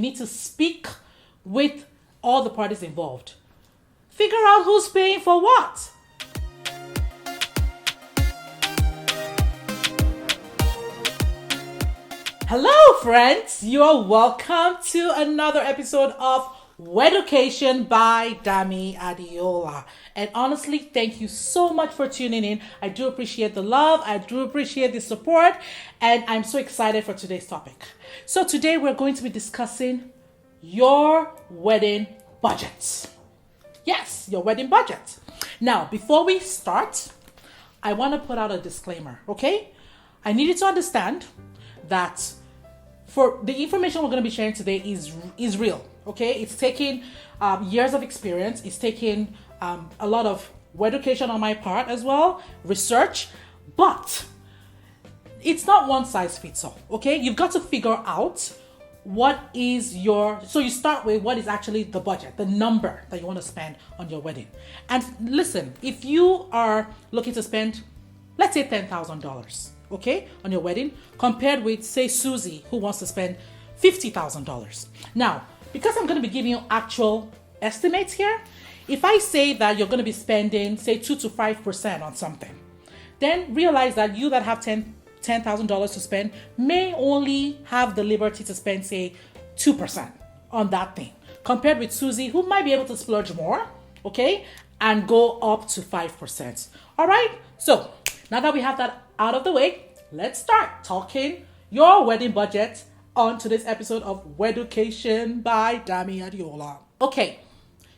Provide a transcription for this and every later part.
need to speak with all the parties involved. Figure out who's paying for what. Hello, friends. You are welcome to another episode of Weducation by Dami Adiola. And honestly, thank you so much for tuning in. I do appreciate the love. I do appreciate the support. And I'm so excited for today's topic. So today we're going to be discussing your wedding budget. Yes, your wedding budget. Now, before we start, I want to put out a disclaimer, okay? I need you to understand that for the information we're going to be sharing today is real, okay? It's taking years of experience. It's taking a lot of education on my part as well, research, but it's not one size fits all, okay? You've got to figure out what is so you start with what is actually the budget, the number that you want to spend on your wedding. And listen, if you are looking to spend, let's say $10,000, okay, on your wedding, compared with, say, Susie, who wants to spend $50,000. Now, because I'm going to be giving you actual estimates here, if I say that you're going to be spending, say, 2 to 5% on something, then realize that you that have $10,000 to spend may only have the liberty to spend, say, 2% on that thing, compared with Susie, who might be able to splurge more, okay, and go up to 5%. All right, so now that we have that out of the way, let's start talking your wedding budget on today's episode of Weducation by Dami Adiola. Okay,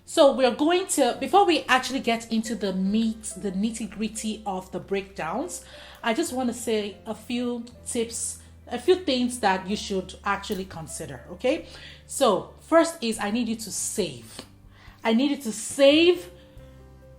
so we're going to, before we actually get into the nitty-gritty of the breakdowns, I just want to say a few tips, a few things that you should actually consider, okay? So first is I need you to save. I need you to save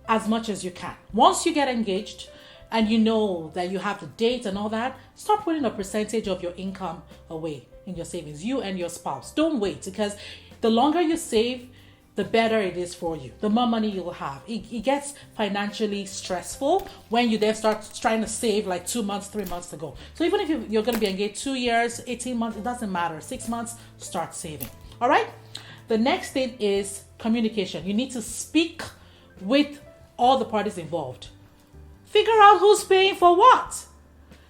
as much as you can. Once you get engaged, and you know that you have the date and all that, start putting a percentage of your income away in your savings, you and your spouse. Don't wait, because the longer you save, the better it is for you, the more money you'll have. It gets financially stressful when you then start trying to save like 2 months, 3 months to go. So even if you're going to be engaged 2 years, 18 months, it doesn't matter. 6 months, start saving. All right? The next thing is communication. You need to speak with all the parties involved. Figure out who's paying for what.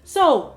So,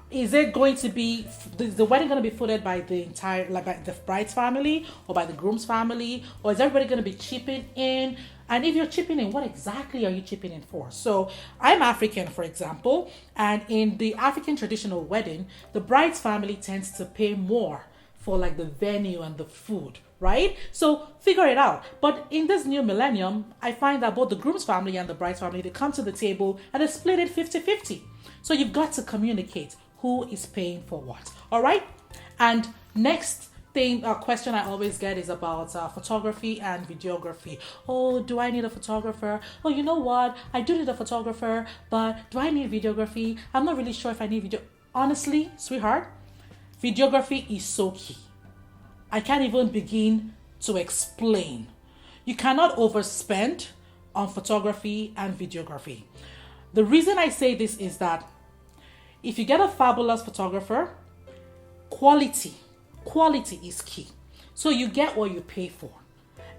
is it going to be, the wedding going to be footed by the entire, like by the bride's family or by the groom's family? Or is everybody going to be chipping in? And if you're chipping in, what exactly are you chipping in for? So, I'm African, for example, and in the African traditional wedding, the bride's family tends to pay more for like the venue and the food, right? So figure it out. But in this new millennium, I find that both the groom's family and the bride's family, they come to the table and they split it 50-50. So you've got to communicate who is paying for what, all right? And next thing, question I always get is about photography and videography. Oh, do I need a photographer? Oh, you know what? I do need a photographer, but do I need videography? I'm not really sure if I need video. Honestly, sweetheart, videography is so key. I can't even begin to explain. You cannot overspend on photography and videography. The reason I say this is that if you get a fabulous photographer, quality is key. So you get what you pay for.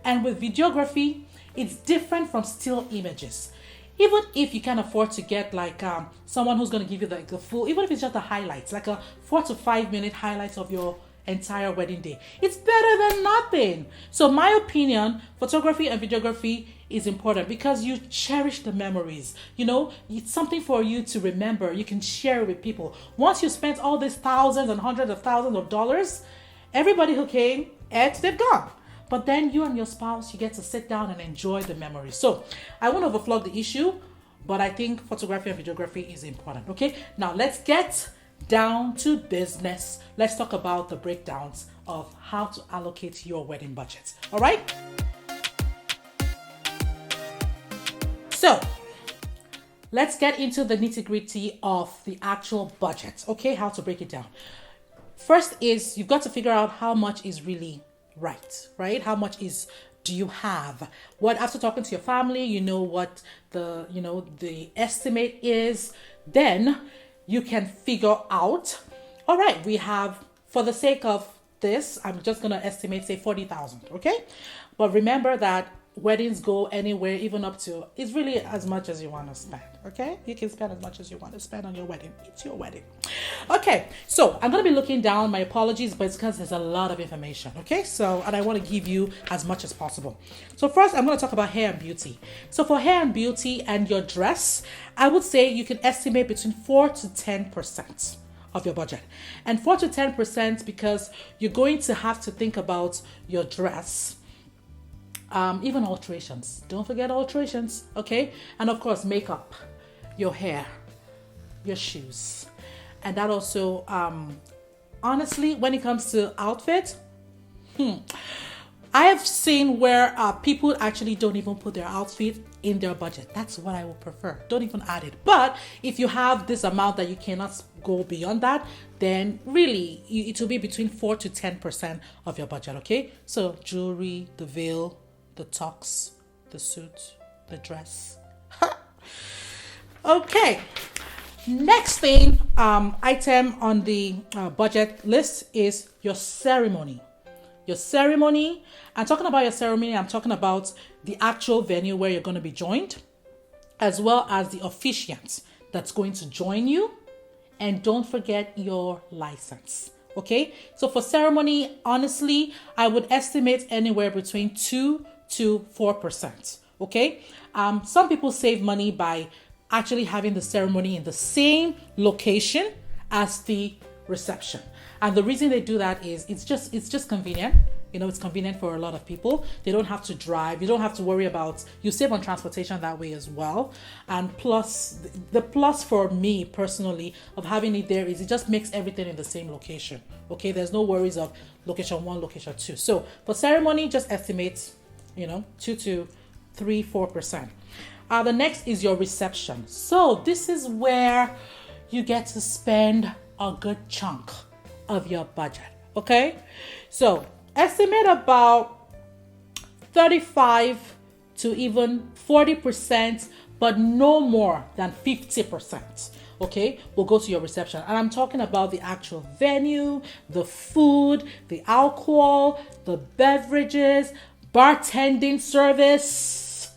And with videography, it's different from still images. Even if you can afford to get like someone who's going to give you the full, even if it's just the highlights, like a 4 to 5 minute highlights of your entire wedding day, it's better than nothing. So my opinion, photography and videography is important because you cherish the memories. You know, it's something for you to remember. You can share it with people. Once you spent all these thousands and hundreds of thousands of dollars, everybody who came, they've gone. But then you and your spouse, you get to sit down and enjoy the memories. So I won't overflog the issue, but I think photography and videography is important. Okay, now let's get down to business. Let's talk about the breakdowns of how to allocate your wedding budget. All right. So let's get into the nitty-gritty of the actual budget. Okay, how to break it down. First is you've got to figure out how much is really right? How much do you have? What, after talking to your family, you know what the estimate is, then you can figure out, all right, we have, for the sake of this, I'm just going to estimate, say 40,000. Okay. But remember that weddings go anywhere, even up to, it's really as much as you want to spend. Okay. You can spend as much as you want to spend on your wedding. It's your wedding. Okay. So I'm going to be looking down. My apologies, but it's because there's a lot of information. Okay. So, and I want to give you as much as possible. So first, I'm going to talk about hair and beauty. So for hair and beauty and your dress, I would say you can estimate between 4 to 10% of your budget. And 4 to 10% because you're going to have to think about your dress, even alterations. Don't forget alterations, okay? And of course, makeup, your hair, your shoes. And that also, honestly, when it comes to outfit, I have seen where people actually don't even put their outfit in their budget. That's what I would prefer. Don't even add it. But if you have this amount that you cannot go beyond that, then really it will be between 4 to 10% of your budget, okay? So jewelry, the veil, the tux, the suit, the dress. Okay. Next thing, item on the budget list is your ceremony. Your ceremony. I'm talking about your ceremony. I'm talking about the actual venue where you're going to be joined, as well as the officiant that's going to join you. And don't forget your license. Okay. So for ceremony, honestly, I would estimate anywhere between 2 to 4%. Okay. Some people save money by actually having the ceremony in the same location as the reception. And the reason they do that is it's just convenient. You know, it's convenient for a lot of people. They don't have to drive. You don't have to worry about, you save on transportation that way as well. And plus, the plus for me personally of having it there is it just makes everything in the same location. Okay, there's no worries of location 1, location 2. So for ceremony, just estimate, 2 to 3, 4%. The next is your reception. So this is where you get to spend a good chunk of your budget. Okay, so estimate about 35 to even 40%, but no more than 50%. Okay, will go to your reception. And I'm talking about the actual venue, the food, the alcohol, the beverages, bartending service,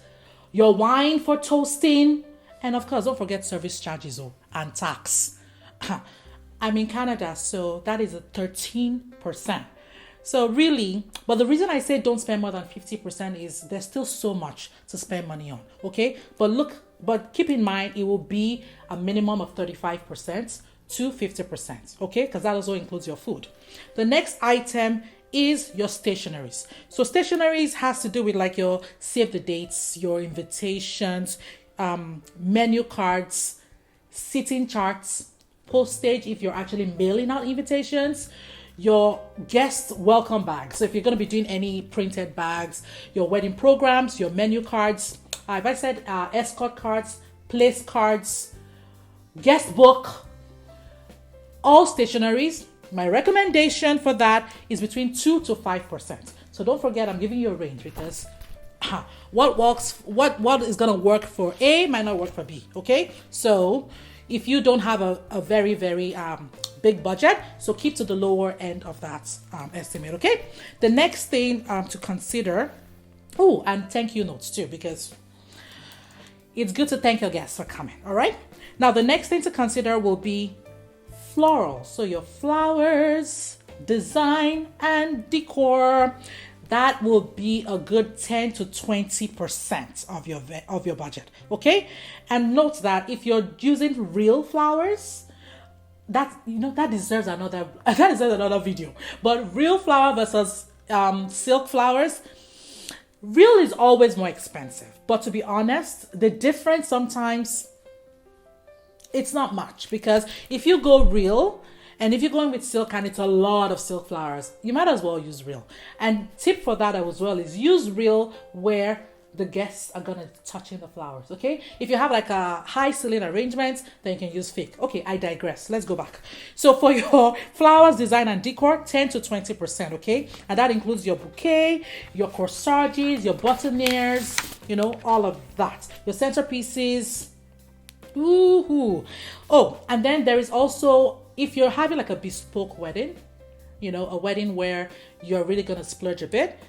your wine for toasting, and of course, don't forget service charges and tax. I'm in Canada, so that is a 13%. So really, but the reason I say don't spend more than 50% is there's still so much to spend money on, okay? But keep in mind, it will be a minimum of 35% to 50%, okay? Because that also includes your food. The next item is your stationeries. So stationeries has to do with like your save the dates, your invitations, menu cards, seating charts, postage if you're actually mailing out invitations, your guest welcome bags. So if you're going to be doing any printed bags, your wedding programs, your menu cards, if I said escort cards, place cards, guest book, all stationeries, my recommendation for that is between 2 to 5%. So don't forget, I'm giving you a range because what is going to work for A might not work for B. Okay, so if you don't have a very, very big budget, so keep to the lower end of that estimate, okay? The next thing to consider, and thank you notes too, because it's good to thank your guests for coming, all right? Now, the next thing to consider will be floral. So your flowers, design, and decor. That will be a good 10 to 20% of your budget, okay? And note that if you're using real flowers, that deserves another video. But real flower versus silk flowers, real is always more expensive. But to be honest, the difference sometimes it's not much, because if you go real, and if you're going with silk and it's a lot of silk flowers, you might as well use real. And tip for that as well is use real where the guests are gonna touch in the flowers, okay? If you have like a high ceiling arrangement, then you can use fake. Okay, I digress. Let's go back. So for your flowers, design, and decor, 10 to 20%, okay? And that includes your bouquet, your corsages, your boutonnieres, all of that. Your centerpieces. Ooh. Oh, and then there is also, if you're having like a bespoke wedding, a wedding where you're really going to splurge a bit.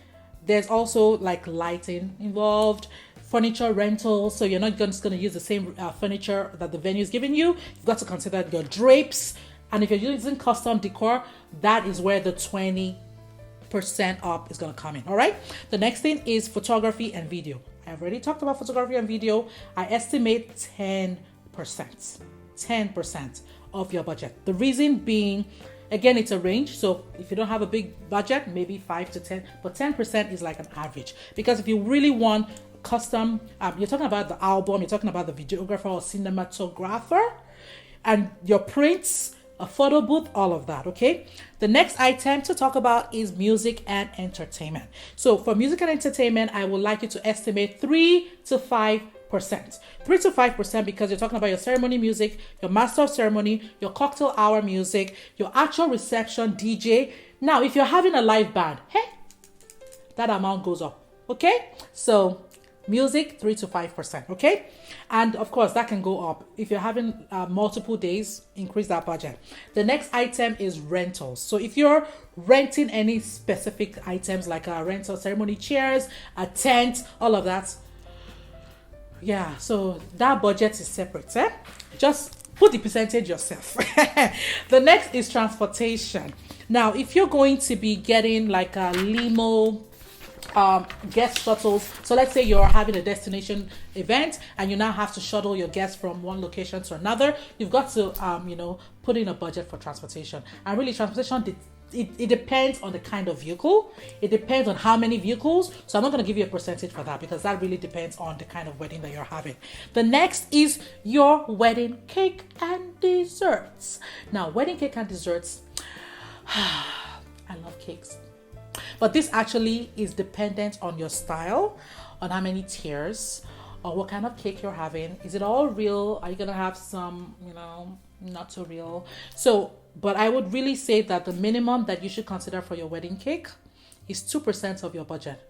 There's also like lighting involved, furniture rental. So you're not just going to use the same furniture that the venue is giving you. You've got to consider your drapes. And if you're using custom decor, that is where the 20% up is going to come in. All right. The next thing is photography and video. I've already talked about photography and video. I estimate 10%. 10% of your budget. The reason being, again, it's a range. So if you don't have a big budget, maybe 5 to 10, but 10% is like an average. Because if you really want custom, you're talking about the album, you're talking about the videographer or cinematographer, and your prints, a photo booth, all of that, okay? The next item to talk about is music and entertainment. So for music and entertainment, I would like you to estimate 3 to 5%. 3 to 5% because you're talking about your ceremony music, your master of ceremony, your cocktail hour music, your actual reception DJ. Now, if you're having a live band, hey, that amount goes up, okay? So music, 3 to 5%, okay? And of course, that can go up. If you're having multiple days, increase that budget. The next item is rentals. So if you're renting any specific items like a rental ceremony chairs, a tent, all of that, yeah, so that budget is separate. Just put the percentage yourself. The next is transportation. Now, if you're going to be getting like a limo, guest shuttles, so let's say you're having a destination event and you now have to shuttle your guests from one location to another, you've got to put in a budget for transportation. And really, transportation, it depends on the kind of vehicle. It depends on how many vehicles. So I'm not going to give you a percentage for that because that really depends on the kind of wedding that you're having. The next is your wedding cake and desserts. Now, wedding cake and desserts, I love cakes. But this actually is dependent on your style, on how many tiers, or what kind of cake you're having. Is it all real? Are you going to have some, not so real? So, but I would really say that the minimum that you should consider for your wedding cake is 2% of your budget.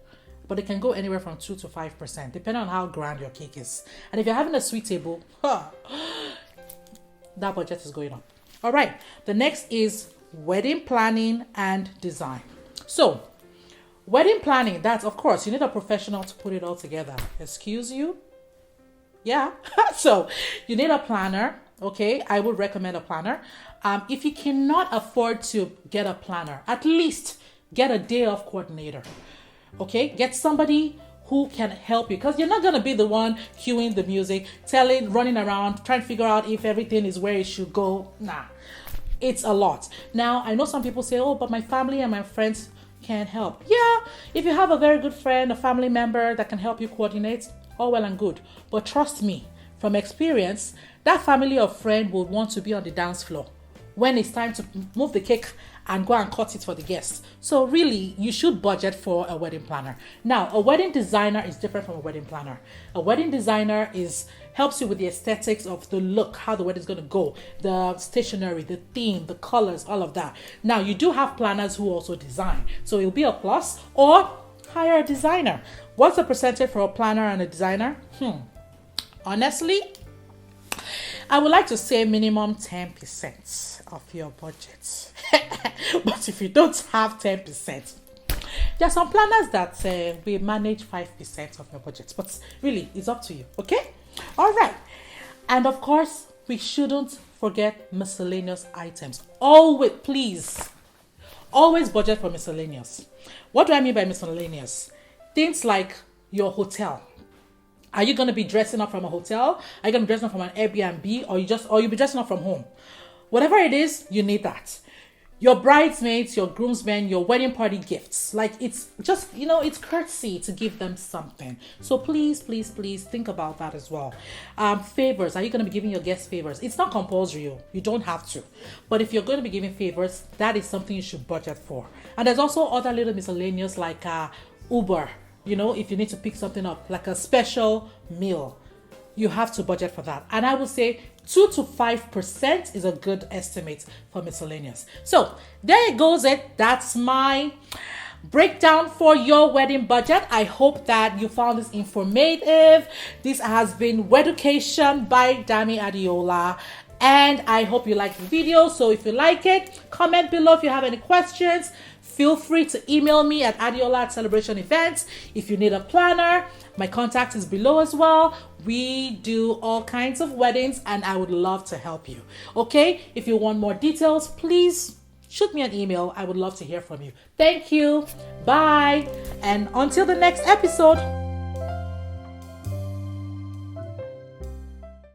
But it can go anywhere from 2 to 5%, depending on how grand your cake is. And if you're having a sweet table, that budget is going up. All right. The next is wedding planning and design. So, wedding planning, that's, of course, you need a professional to put it all together. Excuse you? Yeah. So, you need a planner. Okay, I would recommend a planner. If you cannot afford to get a planner, at least get a day of coordinator. Okay, get somebody who can help you because you're not going to be the one cueing the music, running around, trying to figure out if everything is where it should go. Nah, it's a lot. Now, I know some people say, oh, but my family and my friends can help. Yeah, if you have a very good friend, a family member that can help you coordinate, all well and good. But trust me, from experience, that family or friend will want to be on the dance floor when it's time to move the cake and go and cut it for the guests. So really, you should budget for a wedding planner. Now, a wedding designer is different from a wedding planner. A wedding designer helps you with the aesthetics of the look, how the wedding is going to go, the stationery, the theme, the colors, all of that. Now, you do have planners who also design. So it'll be a plus, or hire a designer. What's the percentage for a planner and a designer? Honestly, I would like to say minimum 10% of your budget. But if you don't have 10%, there are some planners that will manage 5% of your budget. But really, it's up to you. Okay? All right. And of course, we shouldn't forget miscellaneous items. Always, please, always budget for miscellaneous. What do I mean by miscellaneous? Things like your hotel. Are you going to be dressing up from a hotel? Are you going to be dressing up from an Airbnb? Or you'll be dressing up from home? Whatever it is, you need that. Your bridesmaids, your groomsmen, your wedding party gifts. Like, it's just, it's courtesy to give them something. So please, please, please think about that as well. Favors. Are you going to be giving your guests favors? It's not compulsory. You don't have to. But if you're going to be giving favors, that is something you should budget for. And there's also other little miscellaneous like Uber. If you need to pick something up, like a special meal, you have to budget for that. And I would say 2 to 5% is a good estimate for miscellaneous. So there it goes. That's my breakdown for your wedding budget. I hope that you found this informative. This has been Weducation by Dami Adiola. And I hope you like the video. So if you like it, comment below if you have any questions. Feel free to email me at Adiola@Celebration Events. If you need a planner, my contact is below as well. We do all kinds of weddings and I would love to help you. Okay? If you want more details, please shoot me an email. I would love to hear from you. Thank you. Bye. And until the next episode.